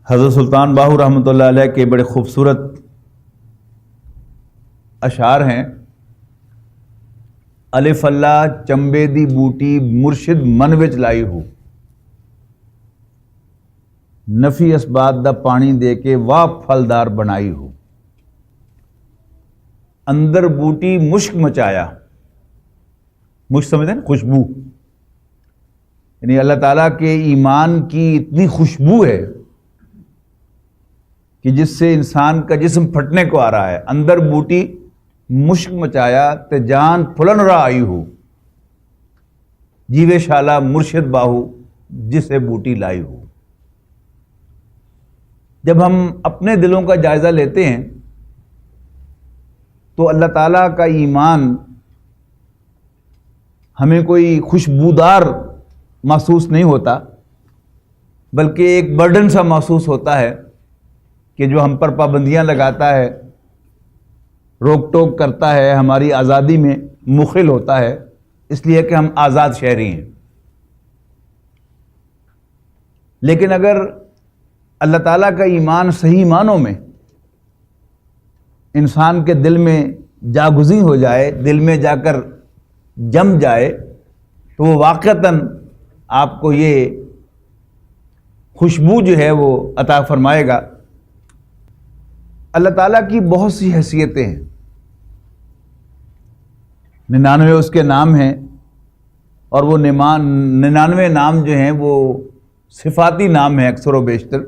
حضرت سلطان باہو رحمۃ اللہ علیہ کے بڑے خوبصورت اشعار ہیں. الف اللہ چمبے دی بوٹی مرشد من وچ لائی ہو، نفی اسبات دا پانی دے کے واہ پھلدار بنائی ہو. اندر بوٹی مشک مچایا، مشک سمجھتے ہیں خوشبو، یعنی اللہ تعالیٰ کے ایمان کی اتنی خوشبو ہے کہ جس سے انسان کا جسم پھٹنے کو آ رہا ہے. اندر بوٹی مشک مچایا تے جان پھلن را آئی ہو، جیوے شالا مرشد باہو جسے بوٹی لائی ہو. جب ہم اپنے دلوں کا جائزہ لیتے ہیں تو اللہ تعالیٰ کا ایمان ہمیں کوئی خوشبودار محسوس نہیں ہوتا، بلکہ ایک برڈن سا محسوس ہوتا ہے کہ جو ہم پر پابندیاں لگاتا ہے، روک ٹوک کرتا ہے، ہماری آزادی میں مخل ہوتا ہے، اس لیے کہ ہم آزاد شہری ہیں. لیکن اگر اللہ تعالیٰ کا ایمان صحیح معنوں میں انسان کے دل میں جاگزیں ہو جائے، دل میں جا کر جم جائے، تو وہ واقعتاً آپ کو یہ خوشبو جو ہے وہ عطا فرمائے گا. اللہ تعالیٰ کی بہت سی حیثیتیں ہیں، 99 اس کے نام ہیں، اور وہ 99 نام جو ہیں وہ صفاتی نام ہیں اکثر و بیشتر.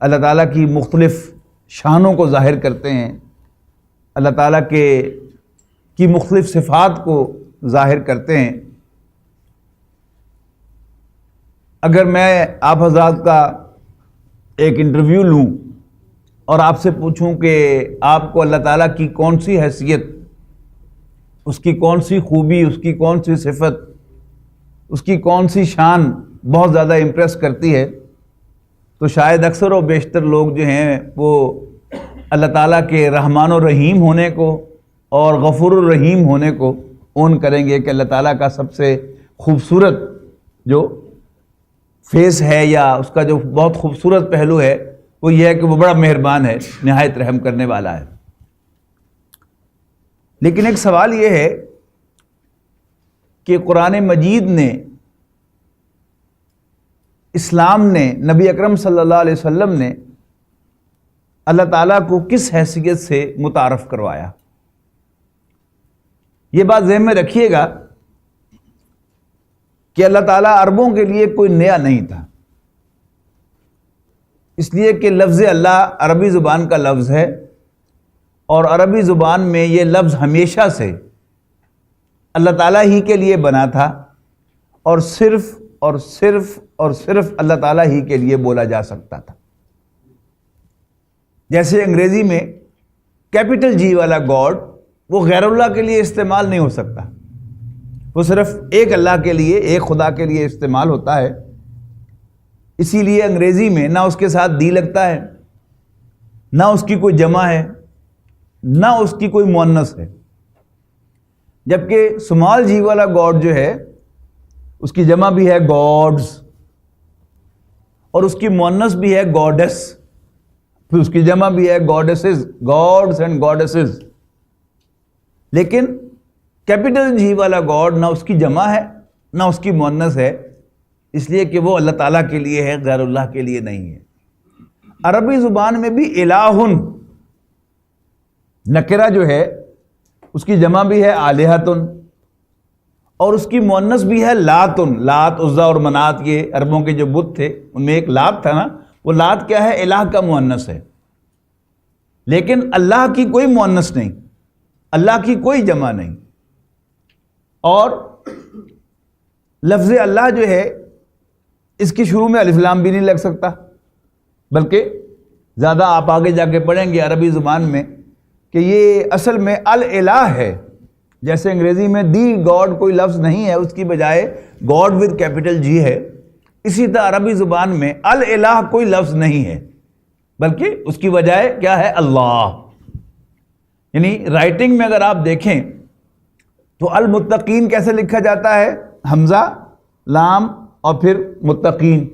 اللہ تعالیٰ کی مختلف شانوں کو ظاہر کرتے ہیں، اللہ تعالیٰ کی مختلف صفات کو ظاہر کرتے ہیں. اگر میں آپ حضرات کا ایک انٹرویو لوں اور آپ سے پوچھوں کہ آپ کو اللہ تعالیٰ کی کون سی حیثیت، اس کی کون سی خوبی، اس کی کون سی صفت، اس کی کون سی شان بہت زیادہ امپریس کرتی ہے، تو شاید اکثر و بیشتر لوگ جو ہیں وہ اللہ تعالیٰ کے رحمان و رحیم ہونے کو اور غفور الرحیم ہونے کو اون کریں گے کہ اللہ تعالیٰ کا سب سے خوبصورت جو فیس ہے یا اس کا جو بہت خوبصورت پہلو ہے وہ یہ ہے کہ وہ بڑا مہربان ہے، نہایت رحم کرنے والا ہے. لیکن ایک سوال یہ ہے کہ قرآن مجید نے، اسلام نے، نبی اکرم صلی اللہ علیہ وسلم نے اللہ تعالیٰ کو کس حیثیت سے متعارف کروایا. یہ بات ذہن میں رکھیے گا کہ اللہ تعالیٰ عربوں کے لیے کوئی نیا نہیں تھا، اس لیے کہ لفظ اللہ عربی زبان کا لفظ ہے، اور عربی زبان میں یہ لفظ ہمیشہ سے اللہ تعالیٰ ہی کے لیے بنا تھا، اور صرف اور صرف اور صرف اللہ تعالیٰ ہی کے لیے بولا جا سکتا تھا. جیسے انگریزی میں کیپٹل جی والا گاڈ وہ غیر اللہ کے لیے استعمال نہیں ہو سکتا، وہ صرف ایک اللہ کے لیے، ایک خدا کے لیے استعمال ہوتا ہے. اسی لیے انگریزی میں نہ اس کے ساتھ دی لگتا ہے، نہ اس کی کوئی جمع ہے، نہ اس کی کوئی مؤنث ہے. جبکہ اسمال جی والا گاڈ جو ہے اس کی جمع بھی ہے گاڈز، اور اس کی مؤنث بھی ہے گاڈس، پھر اس کی جمع بھی ہے گاڈسز، گاڈز اینڈ گاڈسز. لیکن کیپٹل جی والا گاڈ نہ اس کی جمع ہے نہ اس کی مؤنث ہے، اس لیے کہ وہ اللہ تعالیٰ کے لیے ہے، غیر اللہ کے لیے نہیں ہے. عربی زبان میں بھی الہن نکرہ جو ہے اس کی جمع بھی ہے آلہتن، اور اس کی مؤنث بھی ہے لاتن. لات، عزا اور منات، یہ عربوں کے جو بت تھے ان میں ایک لات تھا نا، وہ لات کیا ہے؟ الہ کا مؤنث ہے. لیکن اللہ کی کوئی مؤنث نہیں، اللہ کی کوئی جمع نہیں. اور لفظ اللہ جو ہے اس کی شروع میں الف لام بھی نہیں لگ سکتا، بلکہ زیادہ آپ آگے جا کے پڑھیں گے عربی زبان میں کہ یہ اصل میں الالہ ہے. جیسے انگریزی میں دی گاڈ کوئی لفظ نہیں ہے، اس کی بجائے گاڈ ود کیپٹل جی ہے، اسی طرح عربی زبان میں الالہ کوئی لفظ نہیں ہے، بلکہ اس کی بجائے کیا ہے؟ اللہ. یعنی رائٹنگ میں اگر آپ دیکھیں تو المتقین کیسے لکھا جاتا ہے؟ حمزہ، لام اور پھر متقین.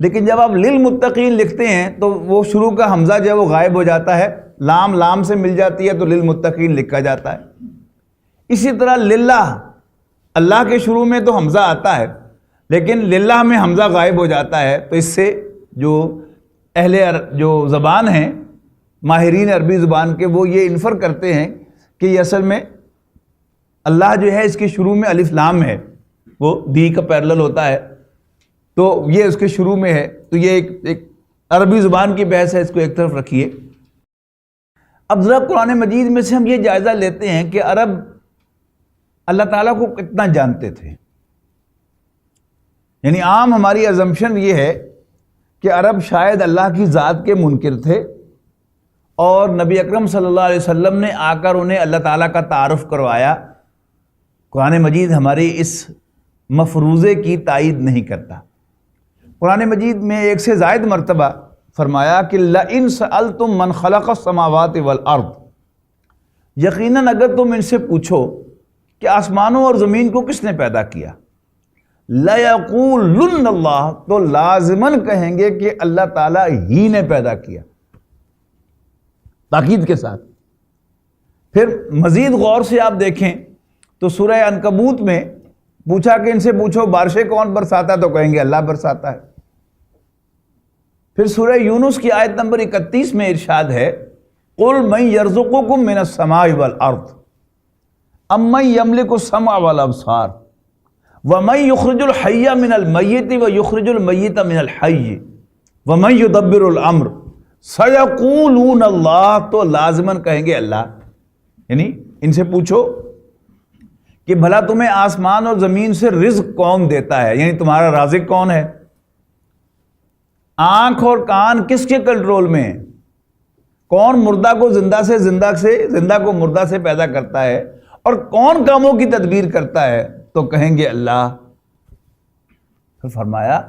لیکن جب آپ للمتقین لکھتے ہیں تو وہ شروع کا حمزہ جو ہے وہ غائب ہو جاتا ہے، لام لام سے مل جاتی ہے تو للمتقین لکھا جاتا ہے۔ اسی طرح للہ، اللہ کے شروع میں تو حمزہ آتا ہے لیکن للہ میں حمزہ غائب ہو جاتا ہے، تو اس سے جو جو زبان ہیں، ماہرین عربی زبان کے، وہ یہ انفر کرتے ہیں کہ یہ اصل میں اللہ جو ہے اس کے شروع میں الف لام ہے، وہ دی کا پیرلل ہوتا ہے، تو یہ اس کے شروع میں ہے۔ تو یہ ایک عربی زبان کی بحث ہے، اس کو ایک طرف رکھیے۔ اب ذرا قرآن مجید میں سے ہم یہ جائزہ لیتے ہیں کہ عرب اللہ تعالیٰ کو کتنا جانتے تھے۔ یعنی عام ہماری ازمپشن یہ ہے کہ عرب شاید اللہ کی ذات کے منکر تھے، اور نبی اکرم صلی اللہ علیہ وسلم نے آ کر انہیں اللہ تعالیٰ کا تعارف کروایا۔ قرآن مجید ہماری اس مفروضے کی تائید نہیں کرتا۔ قرآن مجید میں ایک سے زائد مرتبہ فرمایا کہ لَإِن سَأَلْتُم مَّن خَلَقَ السَّمَاوَاتِ وَالْأَرْضِ، یقیناً اگر تم ان سے پوچھو کہ آسمانوں اور زمین کو کس نے پیدا کیا، لَيَقُولُنَّ اللَّهُ، تو لازماً کہیں گے کہ اللہ تعالیٰ ہی نے پیدا کیا، تاکید کے ساتھ۔ پھر مزید غور سے آپ دیکھیں تو سورہ عنکبوت میں پوچھا کہ ان سے پوچھو بارشیں کون برساتا ہے، تو کہیں گے اللہ برساتا ہے۔ پھر سورہ یونس کی آیت نمبر 31 میں ارشاد ہے قُلْ مَن يَرْزُقُكُم مِّنَ السَّمَاءِ وَالْأَرْضِ أَمَّن يَمْلِكُ السَّمْعَ وَالْأَبْصَارَ وَمَن يُخْرِجُ الْحَيَّ مِنَ الْمَيِّتِ وَيُخْرِجُ الْمَيِّتَ مِنَ الْحَيِّ وَمَن يُدَبِّرُ الْأَمْرَ سَيَقُولُونَ اللَّهُ، تو لازماً کہیں گے اللہ۔ یعنی ان سے پوچھو کہ بھلا تمہیں آسمان اور زمین سے رزق کون دیتا ہے، یعنی تمہارا رازق کون ہے، آنکھ اور کان کس کے کنٹرول میں ہیں، کون مردہ کو زندہ کو مردہ سے پیدا کرتا ہے، اور کون کاموں کی تدبیر کرتا ہے، تو کہیں گے اللہ۔ پھر فرمایا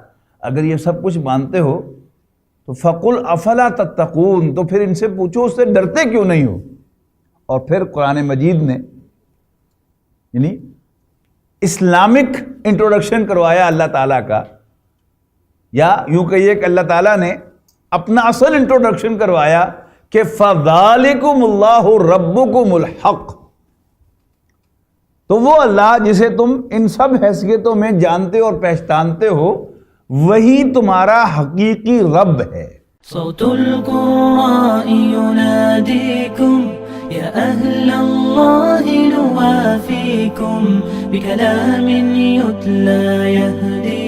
اگر یہ سب کچھ مانتے ہو تو فَقُلْ أَفَلَا تَتَّقُونَ، تو پھر ان سے پوچھو اس سے ڈرتے کیوں نہیں ہو۔ اور پھر قرآن مجید نے یعنی اسلامک انٹروڈکشن کروایا اللہ تعالیٰ کا، یا یوں کہیے کہ اللہ تعالیٰ نے اپنا اصل انٹروڈکشن کروایا کہ فَذَلِكُمُ اللَّهُ رَبُّكُمُ الْحَقُّ، تو وہ اللہ جسے تم ان سب حیثیتوں میں جانتے اور پہچانتے ہو، وہی تمہارا حقیقی رب ہے۔ صوت القرآن يناديكم يا أهل الله نوافيكم بكلام يتلى يهدي